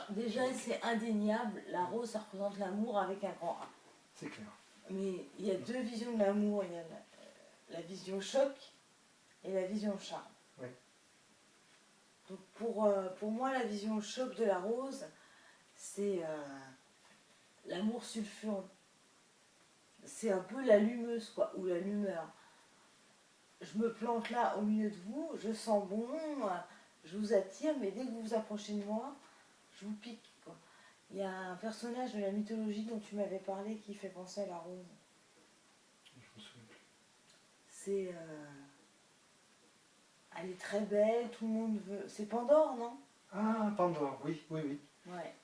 Alors déjà, c'est indéniable, la rose, ça représente l'amour avec un grand A. C'est clair. Mais il y a deux visions de l'amour, il y a la vision choc et la vision charme. Oui. Donc pour moi, la vision choc de la rose, c'est l'amour sulfureux. C'est un peu l'allumeuse, quoi, ou l'allumeur. Je me plante là au milieu de vous, je sens bon, je vous attire, mais dès que vous vous approchez de moi, je vous pique, quoi. Il y a un personnage de la mythologie dont tu m'avais parlé qui fait penser à la rose. Je me souviens plus. C'est... elle est très belle, tout le monde veut... C'est Pandore, non? Ah, Pandore, oui, oui, oui. Ouais.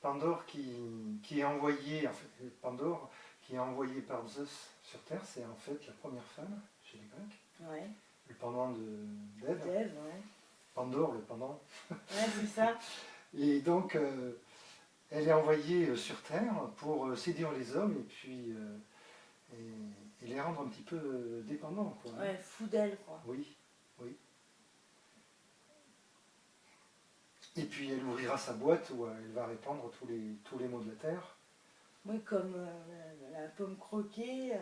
Pandore qui est envoyé, en fait, Pandore qui est envoyé par Zeus sur Terre, c'est en fait la première femme chez les Grecs. Ouais. Le pendant d'Ève. D'Ève, ouais. Pandore, le pendant. Ouais, c'est ça. Et donc, elle est envoyée sur Terre pour séduire les hommes et puis et les rendre un petit peu dépendants, quoi. Ouais, fou d'elle, quoi. Oui, oui. Et puis elle ouvrira sa boîte où elle va répandre tous les maux de la terre. Oui, comme la pomme croquée.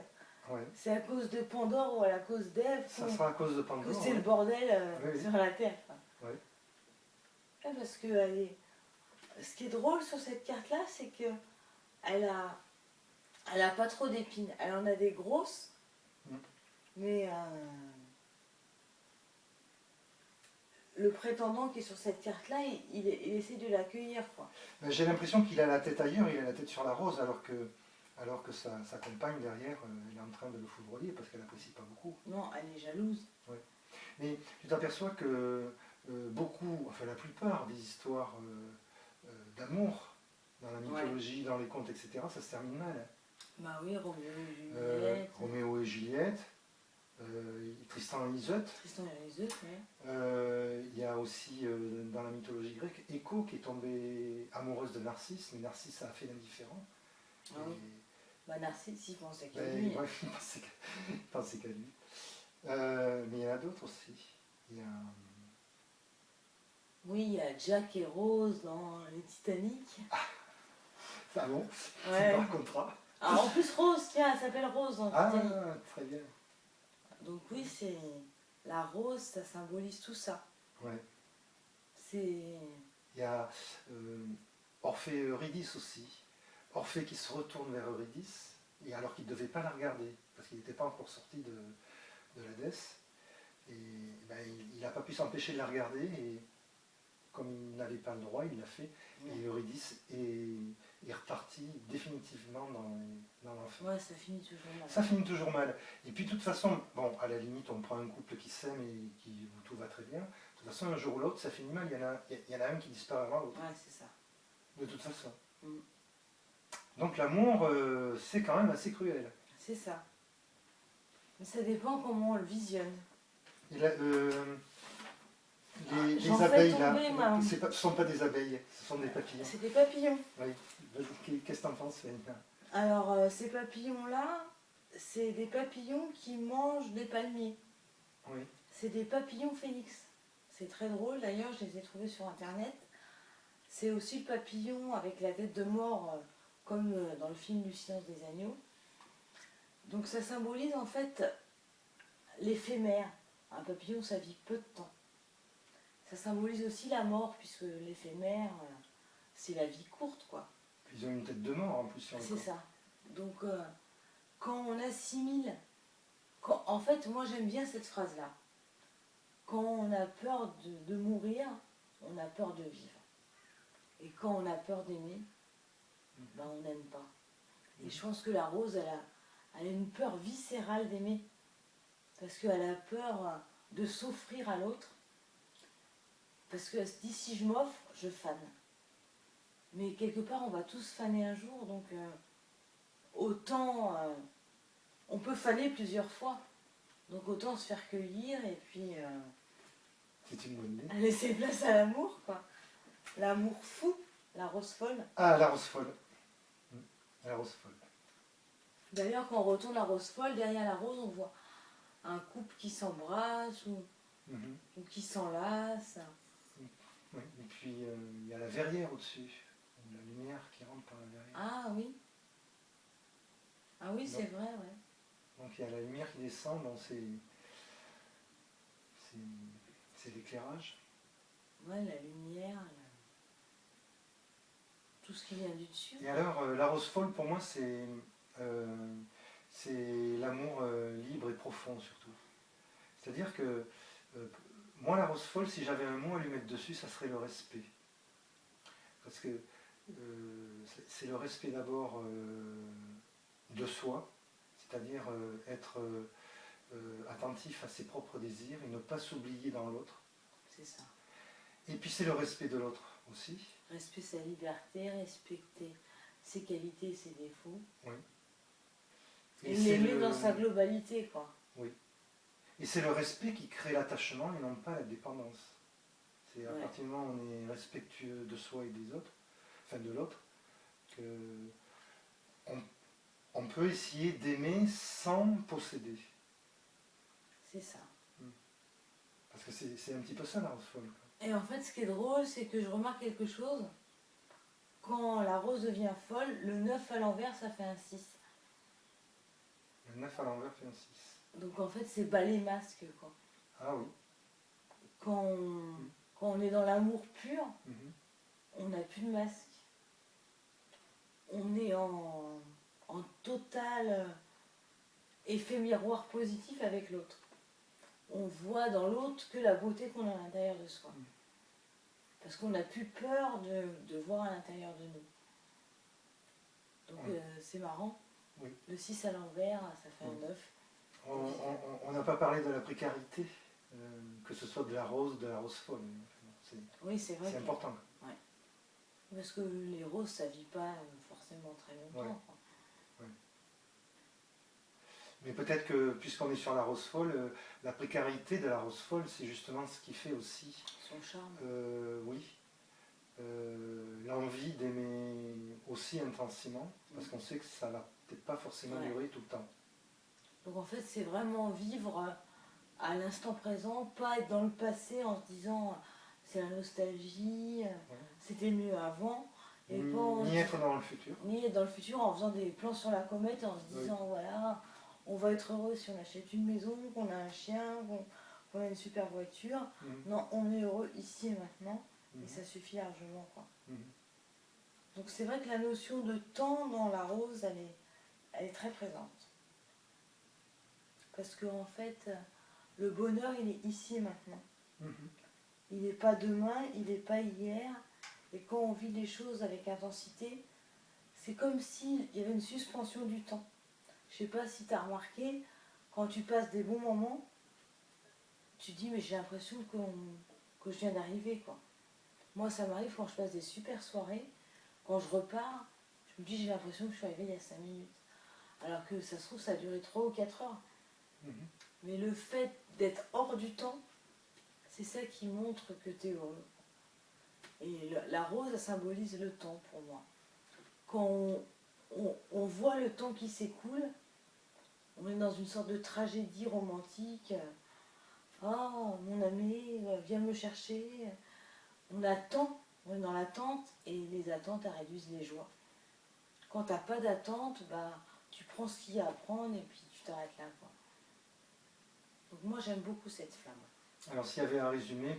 Ouais. C'est à cause de Pandore ou à cause d'Ève Ça sera à cause de que Pandore. c'est Ouais. le bordel Oui. sur la Terre. Ouais. Ouais, parce que ce qui est drôle sur cette carte-là, c'est que elle a pas trop d'épines. Elle en a des grosses, mais le prétendant qui est sur cette carte-là, il essaie de l'accueillir, quoi. J'ai l'impression qu'il a la tête ailleurs, il a la tête sur la rose, alors que sa compagne derrière, elle est en train de le foudroyer parce qu'elle n'apprécie pas beaucoup. Non, elle est jalouse. Ouais. Mais tu t'aperçois que beaucoup, enfin la plupart des histoires d'amour dans la mythologie, dans les contes, etc., ça se termine mal. Bah oui, Roméo et Juliette. Roméo et Juliette, Tristan et Iseut. Tristan et Iseut, oui. Il y a aussi dans la mythologie grecque Écho qui est tombée amoureuse de Narcisse, mais Narcisse a fait l'indifférent. Ah oui. Bah Narcisse, il pensait qu'à Ben, lui. ouais, il pensait qu'à lui. Mais il y en a d'autres aussi. Il y a... Oui, il y a Jack et Rose dans les Titanic. Ah bon, Ouais. tu me raconteras. Ah, en plus, Rose, tiens, elle s'appelle Rose dans Titanic. Ah, très bien. Donc oui, c'est... La rose, ça symbolise tout ça. Ouais. C'est... Il y a Orphée et Eurydice aussi. Orphée qui se retourne vers Eurydice, et alors qu'il ne devait pas la regarder, parce qu'il n'était pas encore sorti de l'Hadès. Et ben, il n'a pas pu s'empêcher de la regarder, et comme il n'avait pas le droit, il l'a fait. Et Eurydice est reparti définitivement dans l'enfer. Ouais, ça finit toujours mal. Ça finit toujours mal. Et puis de toute façon, bon, à la limite, on prend un couple qui s'aime et où tout va très bien. De toute façon, un jour ou l'autre, ça finit mal. Il y en a un qui disparaît avant l'autre. Ouais, c'est ça. De toute façon. Mm. Donc l'amour, c'est quand même assez cruel. C'est ça. Mais ça dépend comment on le visionne. Et là, les j'en fais abeilles, tomber, là, moi. ce ne sont pas des abeilles, ce sont des papillons. C'est des papillons. Oui. Vas-y, qu'est-ce que t'en penses, Fanny? Alors, ces papillons-là, c'est des papillons qui mangent des palmiers. Oui. C'est des papillons phénix. C'est très drôle, d'ailleurs, je les ai trouvés sur Internet. C'est aussi le papillon avec la tête de mort, comme dans le film du Silence des agneaux. Donc ça symbolise en fait l'éphémère. Un papillon, ça vit peu de temps. Ça symbolise aussi la mort, puisque l'éphémère, c'est la vie courte, quoi. Puis ils ont une tête de mort en plus sur le C'est corps. ça. Donc, quand on assimile... en fait, moi j'aime bien cette phrase-là. Quand on a peur de mourir, on a peur de vivre. Et quand on a peur d'aimer, ben on n'aime pas. Et je pense que la rose, elle a une peur viscérale d'aimer. Parce qu'elle a peur de s'offrir à l'autre. Parce qu'elle se dit, si je m'offre, je fane. Mais quelque part, on va tous faner un jour, donc autant... on peut faner plusieurs fois. Donc autant se faire cueillir et puis C'est une bonne idée. laisser place à l'amour, quoi. L'amour fou, la rose folle. Ah, la rose folle. La rose folle. D'ailleurs, quand on retourne la rose folle, derrière la rose, on voit un couple qui s'embrasse ou qui s'enlace. Oui. Et puis il y a la verrière au-dessus, la lumière qui rentre par la verrière. Ah oui. Ah oui, c'est vrai, ouais. Donc il y a la lumière qui descend, donc c'est l'éclairage. Ouais, la lumière, tout ce qui vient du dessus. Et alors, la rose folle, pour moi, c'est l'amour libre et profond, surtout. C'est-à-dire que, moi, la rose folle, si j'avais un mot à lui mettre dessus, ça serait le respect. Parce que c'est le respect d'abord de soi, c'est-à-dire être attentif à ses propres désirs et ne pas s'oublier dans l'autre. C'est ça. Et puis c'est le respect de l'autre aussi. Respecter sa liberté, respecter ses qualités et ses défauts. Oui. Et l'aimer dans sa globalité, quoi. Oui. Et c'est le respect qui crée l'attachement et non pas la dépendance. C'est à partir du moment où on est respectueux de soi et des autres, enfin de l'autre, on peut essayer d'aimer sans posséder. C'est ça. Parce que c'est un petit peu ça la rose folle. Et en fait, ce qui est drôle, c'est que je remarque quelque chose. Quand la rose devient folle, le 9 à l'envers, ça fait un 6. Le 9 à l'envers fait un 6. Donc en fait, c'est balai masque, quoi. Ah oui. Quand on est dans l'amour pur, on n'a plus de masque. On est en total effet miroir positif avec l'autre. On voit dans l'autre que la beauté qu'on a à l'intérieur de soi. Parce qu'on n'a plus peur de voir à l'intérieur de nous. Donc c'est marrant. Oui. Le 6 à l'envers, ça fait un 9. On n'a pas parlé de la précarité, que ce soit de la rose folle. Oui, c'est vrai. C'est important. Ouais. Parce que les roses, ça ne vit pas forcément très longtemps. Ouais. Ouais. Mais peut-être que, puisqu'on est sur la rose folle, la précarité de la rose folle, c'est justement ce qui fait aussi... Son charme. Oui. L'envie d'aimer aussi intensément, parce qu'on sait que ça ne va peut-être pas forcément durer tout le temps. Donc en fait, c'est vraiment vivre à l'instant présent, pas être dans le passé en se disant c'est la nostalgie, c'était mieux avant. Et ni être dans le futur. Ni être dans le futur en faisant des plans sur la comète, en se disant voilà, on va être heureux si on achète une maison, qu'on a un chien, qu'on a une super voiture. Non, on est heureux ici et maintenant, et ça suffit largement, quoi. Donc c'est vrai que la notion de temps dans la rose, elle est très présente. Parce qu'en fait, le bonheur, il est ici et maintenant. Il n'est pas demain, il n'est pas hier. Et quand on vit les choses avec intensité, c'est comme s'il y avait une suspension du temps. Je ne sais pas si tu as remarqué, quand tu passes des bons moments, tu te dis, mais j'ai l'impression que je viens d'arriver, quoi. Moi, ça m'arrive quand je passe des super soirées. Quand je repars, je me dis, j'ai l'impression que je suis arrivée il y a 5 minutes. Alors que ça se trouve, ça a duré 3 ou 4 heures. Mais le fait d'être hors du temps, c'est ça qui montre que tu es heureux. Et la rose, elle symbolise le temps pour moi. Quand on voit le temps qui s'écoule, on est dans une sorte de tragédie romantique. Oh, mon ami, viens me chercher. On attend, on est dans l'attente, et les attentes, elles réduisent les joies. Quand tu n'as pas d'attente, tu prends ce qu'il y a à prendre et puis tu t'arrêtes là, quoi. Donc moi, j'aime beaucoup cette flamme. Alors s'il y avait un résumé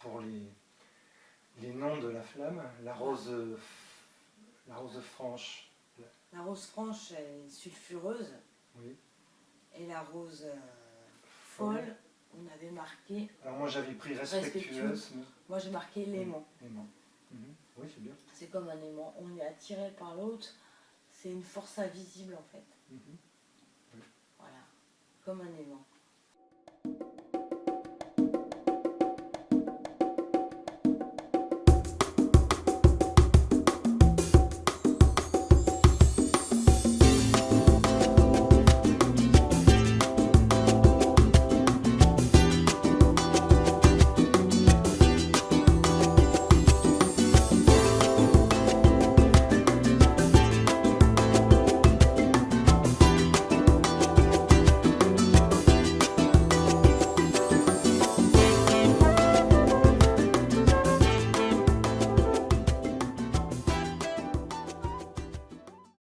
pour les noms de la flamme, la rose franche. La rose franche, elle est sulfureuse. Oui. Et la rose folle, on avait marqué... Alors moi j'avais pris respectueuse. Moi j'ai marqué l'aimant. L'aimant. Oui, c'est bien. C'est comme un aimant. On est attiré par l'autre. C'est une force invisible en fait. Oui. Voilà. Comme un aimant.